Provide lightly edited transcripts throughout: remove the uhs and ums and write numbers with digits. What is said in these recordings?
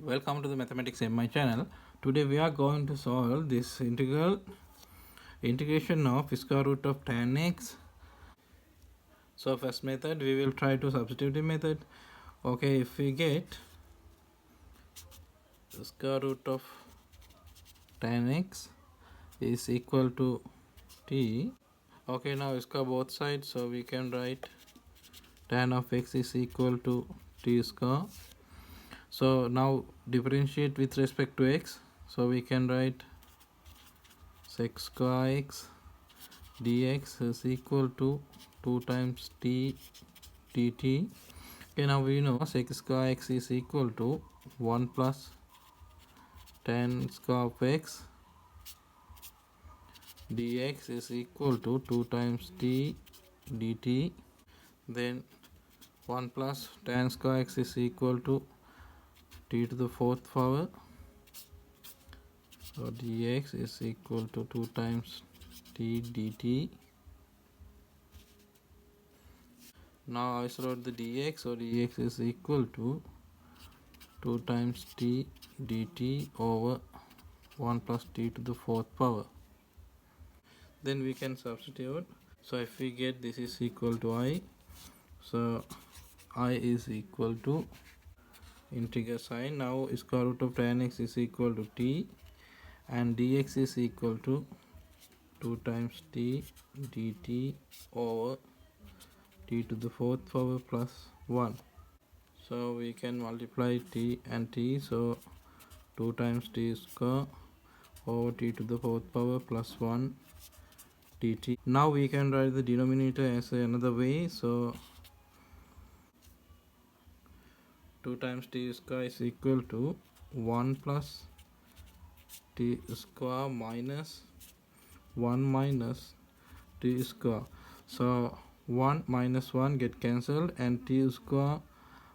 Welcome to the Mathematics MI channel. Today we are going to solve this integration of square root of tan x. So first method we will try to substitute method. Okay, if we get the square root of tan x is equal to t. Okay, now square both sides, so we can write tan of x is equal to t square. So now differentiate with respect to x, so we can write sec square x dx is equal to 2 times t dt. Okay, now we know sec square x is equal to 1 plus tan square of x dx is equal to 2 times t dt. Then 1 plus tan square x is equal to t to the 4th power. So dx is equal to 2 times t dt. Now I wrote the dx, so dx is equal to 2 times t dt over 1 plus t to the 4th power. Then we can substitute. So if we get this is equal to I, so I is equal to integer sign. Now square root of tan x is equal to t and dx is equal to 2 times t dt over t to the 4th power plus 1. So we can multiply t and t, so 2 times t square over t to the 4th power plus 1 dt. Now we can write the denominator as another way, so 2 times t square is equal to 1 plus t square minus 1 minus t square. So 1 minus 1 get cancelled and t square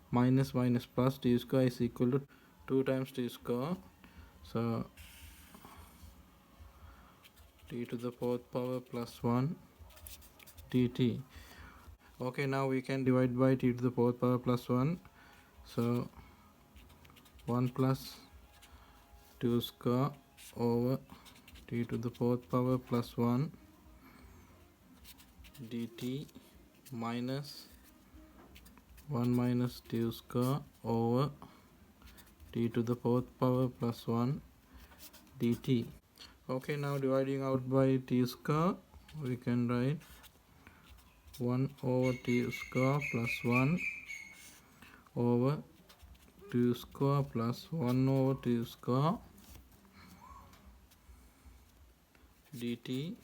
minus minus plus t square is equal to 2 times t square. So t to the 4th power plus 1 dt. Okay, now we can divide by t to the 4th power plus 1. So 1 plus 2 square over t to the 4th power plus 1 dt minus 1 minus t square over t to the 4th power plus 1 dt. Okay, now dividing out by t square, we can write 1 over t square plus 1 over t square plus 1 over t square dt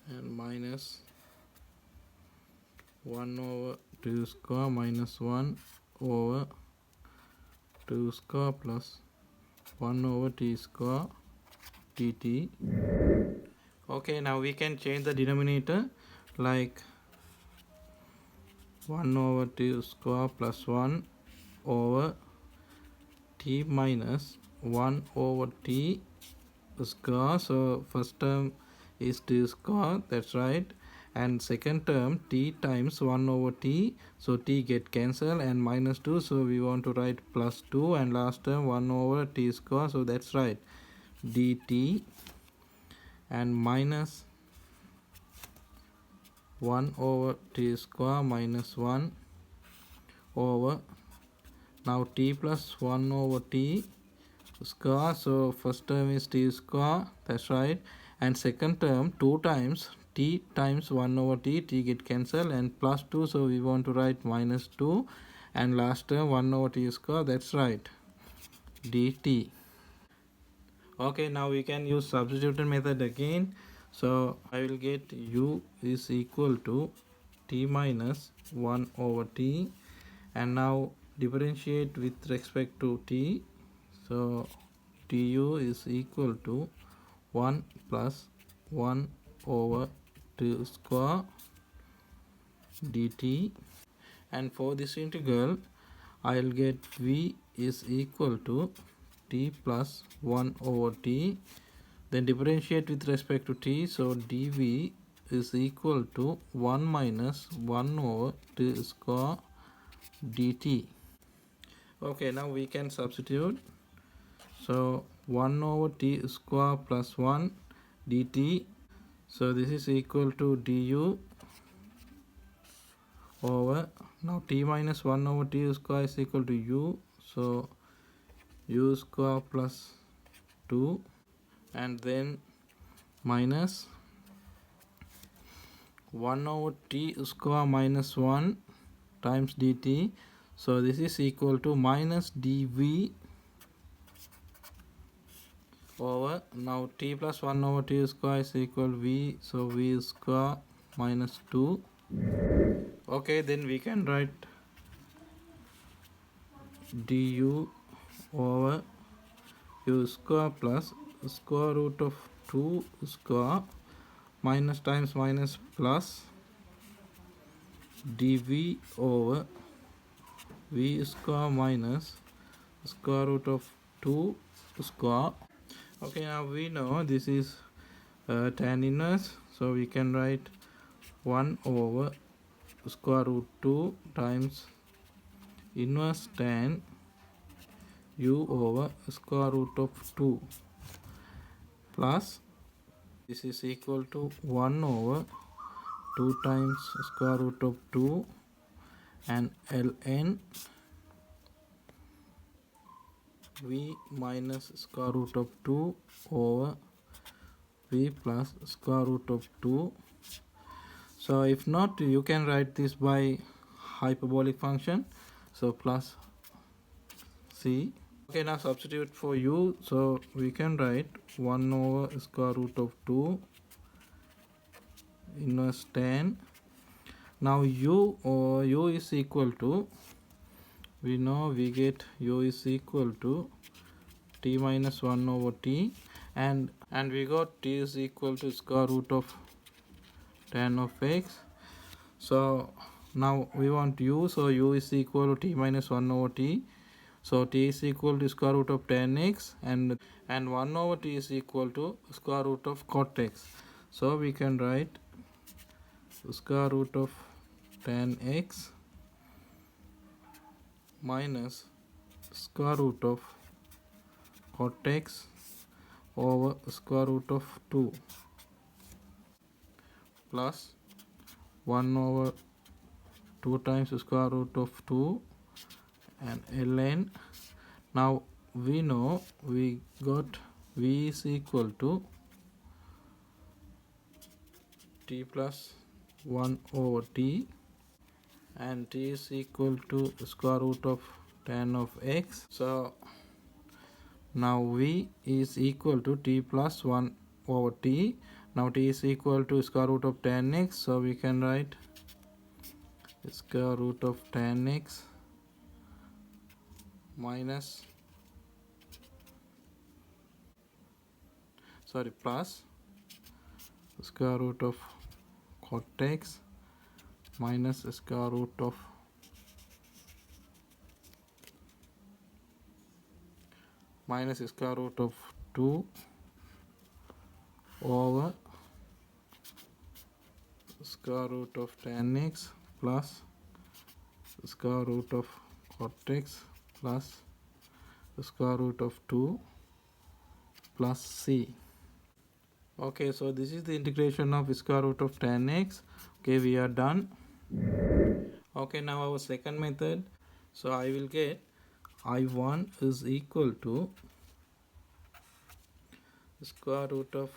and minus 1 over t square minus 1 over t square plus 1 over t square dt. Okay, now we can change the denominator like 1 over t square plus 1 over t minus 1 over t square. So first term is t square, that's right, and second term t times 1 over t, so t get cancelled and minus 2, so we want to write plus 2, and last term 1 over t square, so that's right, dt and minus 1 over t square minus 1 over now t plus 1 over t square. So first term is t square, that's right, and second term 2 times t times 1 over t, t get cancelled and plus 2, so we want to write minus 2, and last term 1 over t square, that's right, dt. Okay, now we can use substitution method again. So I will get u is equal to t minus 1 over t, and now differentiate with respect to t. So tu is equal to 1 plus 1 over t square dt, and for this integral I will get v is equal to t plus 1 over t. Then differentiate with respect to t, so dv is equal to 1 minus 1 over t square dt. Okay, now we can substitute. So 1 over t square plus 1 dt. So this is equal to du over, now t minus 1 over t square is equal to u. So u square plus 2, and then minus 1 over t square minus 1 times dt. So this is equal to minus dv over, now t plus 1 over t square is equal v, so v square minus 2. Okay, then we can write du over u square plus square root of 2 square minus times minus plus dv over v square minus square root of 2 square. Okay, now we know this is tan inverse, so we can write 1 over square root 2 times inverse tan u over square root of 2 plus this is equal to 1 over 2 times square root of 2 and ln v minus square root of 2 over v plus square root of 2. So if not, you can write this by hyperbolic function, so plus c. Okay, now substitute for u, so we can write 1 over square root of 2 inverse tan. Now u is equal to, we know we get u is equal to t minus 1 over t, and we got t is equal to square root of tan of x. So now we want u, so u is equal to t minus 1 over t, so t is equal to square root of tan x, and 1 over t is equal to square root of cot x. So we can write square root of tan x minus square root of cot x over square root of 2 plus 1 over 2 times square root of 2 and ln. Now we know we got v is equal to t plus 1 over t, and t is equal to square root of tan of x. So now v is equal to t plus 1 over t. Now t is equal to square root of tan x, so we can write square root of tan x minus, plus square root of cot x minus square root of square root of 2 over square root of tan x plus square root of cot x plus square root of 2 plus c. Okay, so this is the integration of square root of tan x. Okay, we are done. Okay, now our second method. So I will get I1 is equal to square root of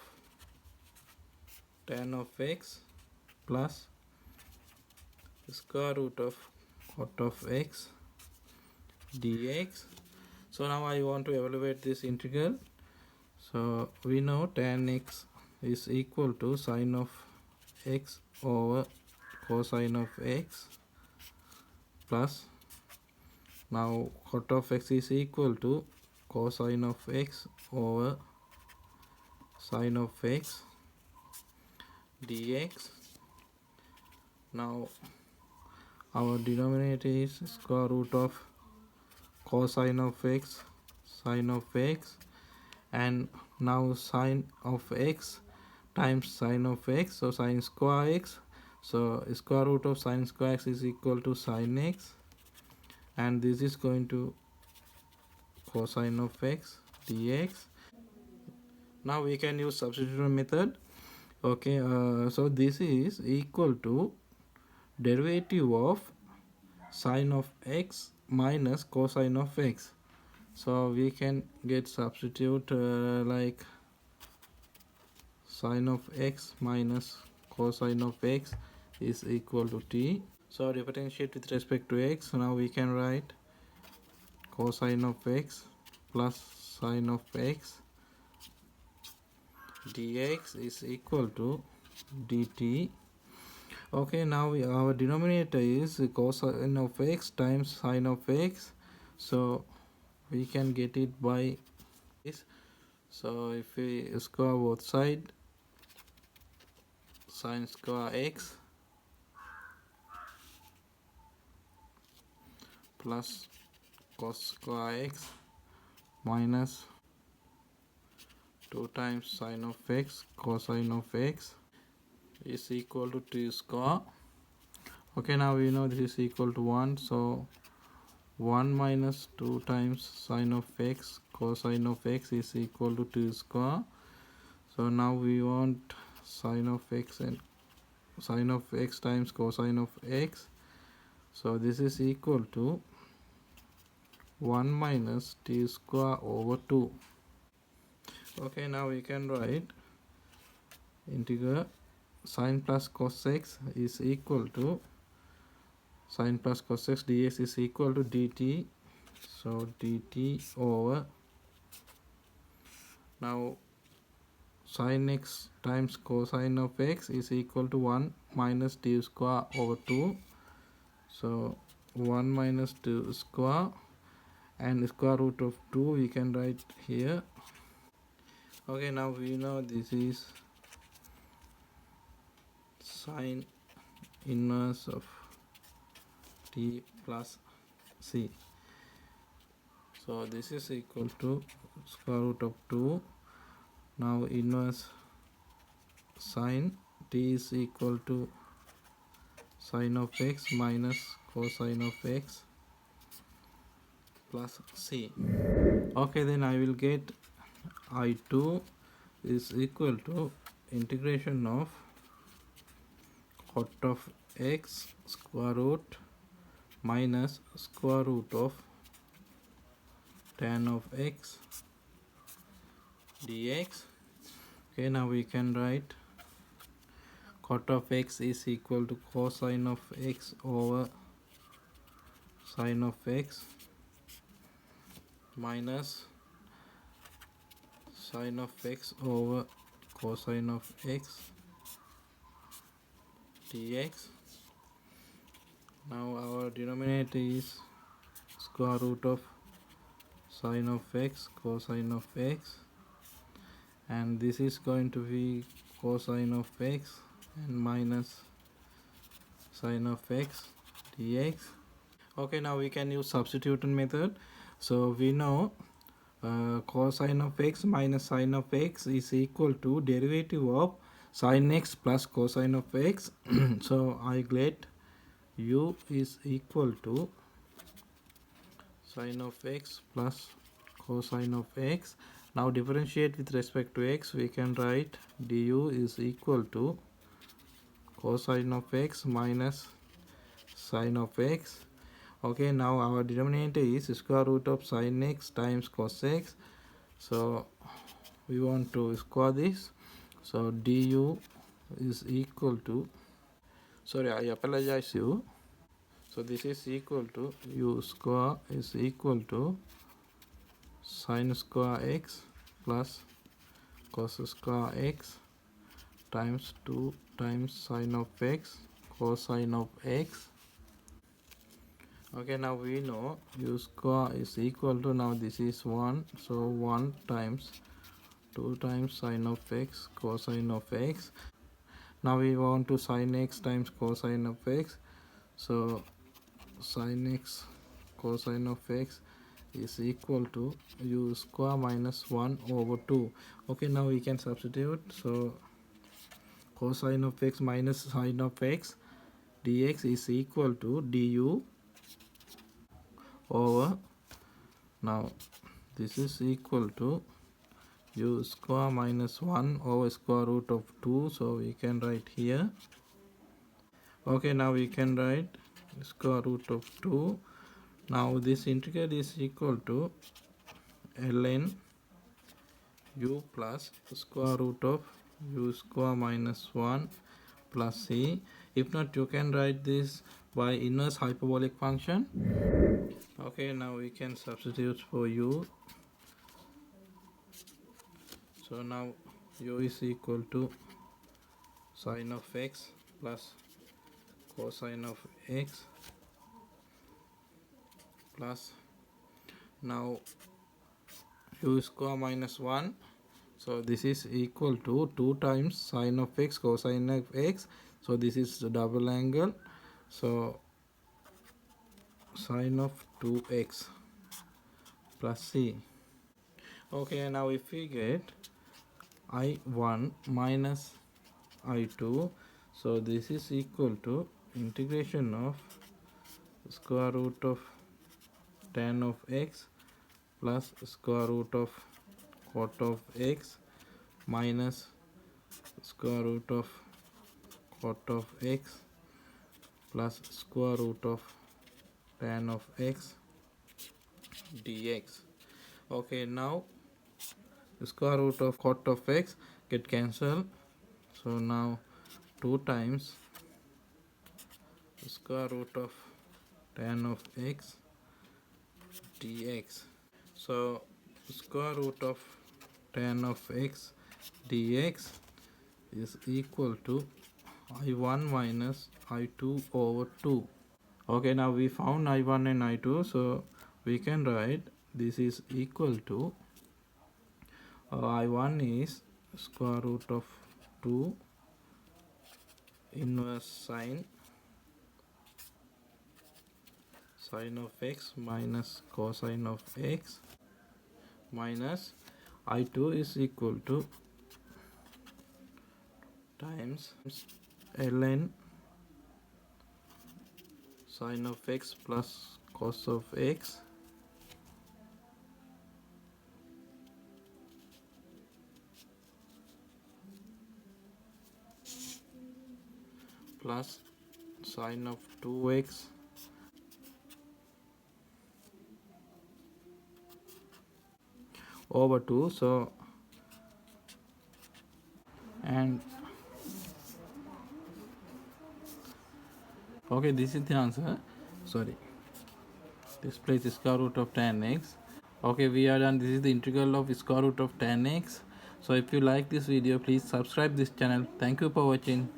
tan of x plus square root of cot of x dx. So now I want to evaluate this integral. So we know tan x is equal to sine of x over cosine of x plus, now cot of x is equal to cosine of x over sine of x dx. Now our denominator is square root of cosine of x sine of x, and now sine of x times sine of x, so sine square x, so square root of sine square x is equal to sine x, and this is going to cosine of x dx. Now we can use substitution method. Okay, so this is equal to derivative of sine of x minus cosine of x. So we can get substitute like sine of x minus cosine of x is equal to t. So differentiate with respect to x. Now we can write cosine of x plus sine of x dx is equal to dt. Okay, now our denominator is cosine of x times sine of x, so we can get it by this. So if we square both sides, sine square x plus cos square x minus 2 times sine of x cosine of x is equal to t square. Okay, now we know this is equal to 1, so 1 minus 2 times sine of x cosine of x is equal to t square. So now we want sine of x and sine of x times cosine of x, so this is equal to 1 minus t square over 2. Okay, now we can write integral sine plus cos x is equal to sine plus cos x dx is equal to dt. So dt over, now sine x times cosine of x is equal to 1 minus t square over 2. So 1 minus t square and square root of 2 we can write here. Okay, now we know this is sine inverse of t plus c. So this is equal to square root of 2. Now inverse sine t is equal to sine of x minus cosine of x plus c. Okay, then I will get I2 is equal to integration of cot of x square root minus square root of tan of x dx. Okay, now we can write cot of x is equal to cosine of x over sine of x minus sine of x over cosine of x dx. Now our denominator is square root of sine of x cosine of x, and this is going to be cosine of x and minus sine of x dx. Okay, now we can use substitution method. So we know cosine of x minus sine of x is equal to derivative of sine x plus cosine of x. So I get u is equal to sine of x plus cosine of x. Now differentiate with respect to x, we can write du is equal to cosine of x minus sine of x. Okay, now our denominator is square root of sine x times cos x, so we want to square this. So du is equal to, sorry, I apologize you. So this is equal to u square is equal to sine square x plus cos square x times 2 times sine of x cosine of x. Okay, now we know u square is equal to, now this is 1, so 1 times 2 times sine of x cosine of x. Now we want to sine x times cosine of x, so sine x cosine of x is equal to u square minus 1 over 2. Okay, now we can substitute. So cosine of x minus sine of x dx is equal to du over, now this is equal to u square minus 1 over square root of 2. So we can write here. Okay, now we can write square root of 2. Now this integral is equal to ln u plus square root of u square minus 1 plus c. If not, you can write this by inverse hyperbolic function. Okay, now we can substitute for u. So now u is equal to sine of x plus cosine of x plus now u square minus 1. So this is equal to 2 times sine of x cosine of x. So this is the double angle. So sine of 2x plus c. Okay, now if we get I1 minus I2, so this is equal to integration of square root of tan of x plus square root of cot of x minus square root of cot of x plus square root of tan of x dx. Okay, now the square root of cot of x get cancelled. So now 2 times the square root of tan of x dx. So square root of tan of x dx is equal to I1 minus I2 over 2. Okay, now we found I1 and I2, so we can write this is equal to I1 is square root of 2 inverse sine of x minus cosine of x minus I2 is equal to times ln sine of x plus cos of x plus sine of 2x over 2. So and okay, this is the answer. Sorry, this place is square root of tan x. Okay, we are done. This is the integral of square root of tan x. So if you like this video, please subscribe this channel. Thank you for watching.